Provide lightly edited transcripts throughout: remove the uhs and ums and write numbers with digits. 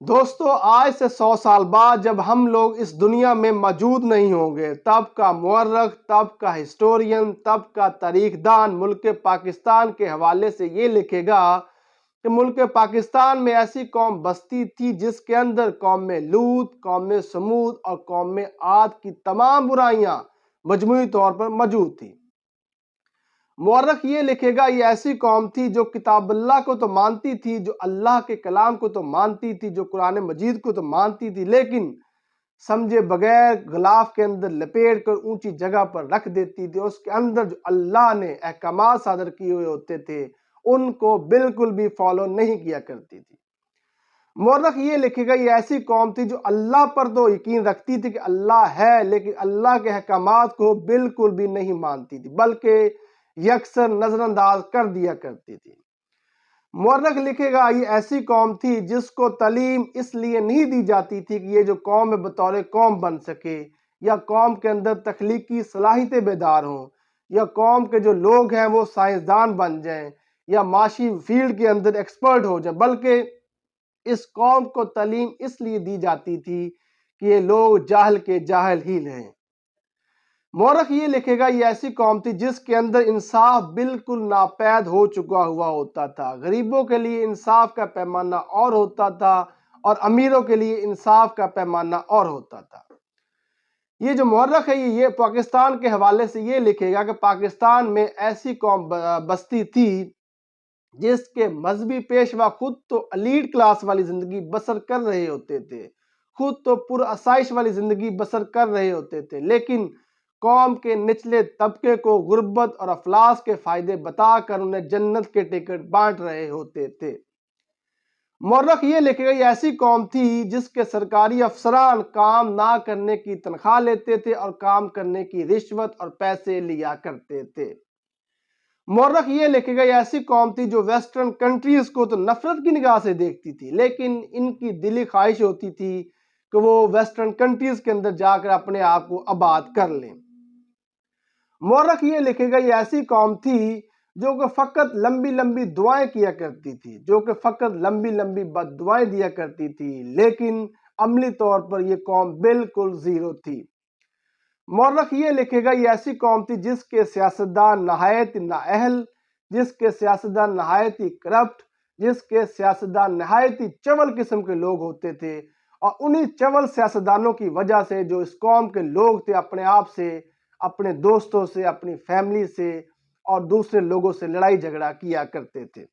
دوستو آج سے 100 سال بعد جب ہم لوگ اس دنیا میں موجود نہیں ہوں گے، تب کا مورخ، تب کا ہسٹورین، تب کا تاریخ دان ملک پاکستان کے حوالے سے یہ لکھے گا کہ ملک پاکستان میں ایسی قوم بستی تھی جس کے اندر قوم لوط، قوم سمود اور قوم عاد کی تمام برائیاں مجموعی طور پر موجود تھی۔ مورخ یہ لکھے گا یہ ایسی قوم تھی جو کتاب اللہ کو تو مانتی تھی، جو اللہ کے کلام کو تو مانتی تھی، جو قرآن مجید کو تو مانتی تھی، لیکن سمجھے بغیر غلاف کے اندر لپیٹ کر اونچی جگہ پر رکھ دیتی تھی۔ اس کے اندر جو اللہ نے احکامات صادر کیے ہوئے ہوتے تھے ان کو بالکل بھی فالو نہیں کیا کرتی تھی۔ مورخ یہ لکھے گا یہ ایسی قوم تھی جو اللہ پر تو یقین رکھتی تھی کہ اللہ ہے، لیکن اللہ کے احکامات کو بالکل بھی نہیں مانتی تھی، بلکہ یکسر نظر انداز کر دیا کرتی تھی۔ مورخ لکھے گا یہ ایسی قوم تھی جس کو تعلیم اس لیے نہیں دی جاتی تھی کہ یہ جو قوم بطور قوم بن سکے، یا قوم کے اندر تخلیقی صلاحیتیں بیدار ہوں، یا قوم کے جو لوگ ہیں وہ سائنسدان بن جائیں یا معاشی فیلڈ کے اندر ایکسپرٹ ہو جائیں، بلکہ اس قوم کو تعلیم اس لیے دی جاتی تھی کہ یہ لوگ جاہل کے جاہل ہی رہیں۔ مورخ یہ لکھے گا یہ ایسی قوم تھی جس کے اندر انصاف بالکل ناپید ہو چکا ہوا ہوتا تھا۔ غریبوں کے لیے انصاف کا پیمانہ اور ہوتا تھا اور امیروں کے لیے انصاف کا پیمانہ اور ہوتا تھا۔ یہ جو مورخ ہے یہ پاکستان کے حوالے سے یہ لکھے گا کہ پاکستان میں ایسی قوم بستی تھی جس کے مذہبی پیشوا خود تو ایلیٹ کلاس والی زندگی بسر کر رہے ہوتے تھے، خود تو پرآسائش والی زندگی بسر کر رہے ہوتے تھے، لیکن قوم کے نچلے طبقے کو غربت اور افلاس کے فائدے بتا کر انہیں جنت کے ٹکٹ بانٹ رہے ہوتے تھے۔ مورخ یہ لکھے گا یہ ایسی قوم تھی جس کے سرکاری افسران کام نہ کرنے کی تنخواہ لیتے تھے اور کام کرنے کی رشوت اور پیسے لیا کرتے تھے۔ مورخ یہ لکھے گا یہ ایسی قوم تھی جو ویسٹرن کنٹریز کو تو نفرت کی نگاہ سے دیکھتی تھی، لیکن ان کی دلی خواہش ہوتی تھی کہ وہ ویسٹرن کنٹریز کے اندر جا کر اپنے آپ کو آباد کر لیں۔ مورخ یہ لکھے گا یہ ایسی قوم تھی جو کہ فقط لمبی لمبی دعائیں کیا کرتی تھی، جو کہ فقط لمبی لمبی بد دعائیں دیا کرتی تھی، لیکن عملی طور پر یہ قوم بالکل زیرو تھی۔ مورخ یہ لکھے گا یہ ایسی قوم تھی جس کے سیاستدان نہایت نااہل، جس کے سیاستدان نہایت ہی کرپٹ، جس کے سیاستدان نہایت ہی چول قسم کے لوگ ہوتے تھے، اور انہی چول سیاستدانوں کی وجہ سے جو اس قوم کے لوگ تھے اپنے آپ سے، اپنے دوستوں سے، اپنی فیملی سے اور دوسرے لوگوں سے لڑائی جھگڑا کیا کرتے تھے۔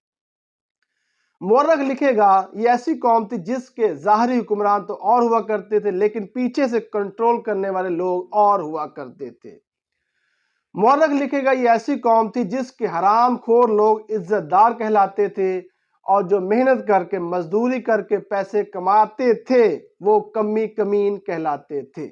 مورخ لکھے گا یہ ایسی قوم تھی جس کے ظاہری حکمران تو اور ہوا کرتے تھے، لیکن پیچھے سے کنٹرول کرنے والے لوگ اور ہوا کرتے تھے۔ مورخ لکھے گا یہ ایسی قوم تھی جس کے حرام خور لوگ عزت دار کہلاتے تھے، اور جو محنت کر کے مزدوری کر کے پیسے کماتے تھے وہ کمی کمین کہلاتے تھے۔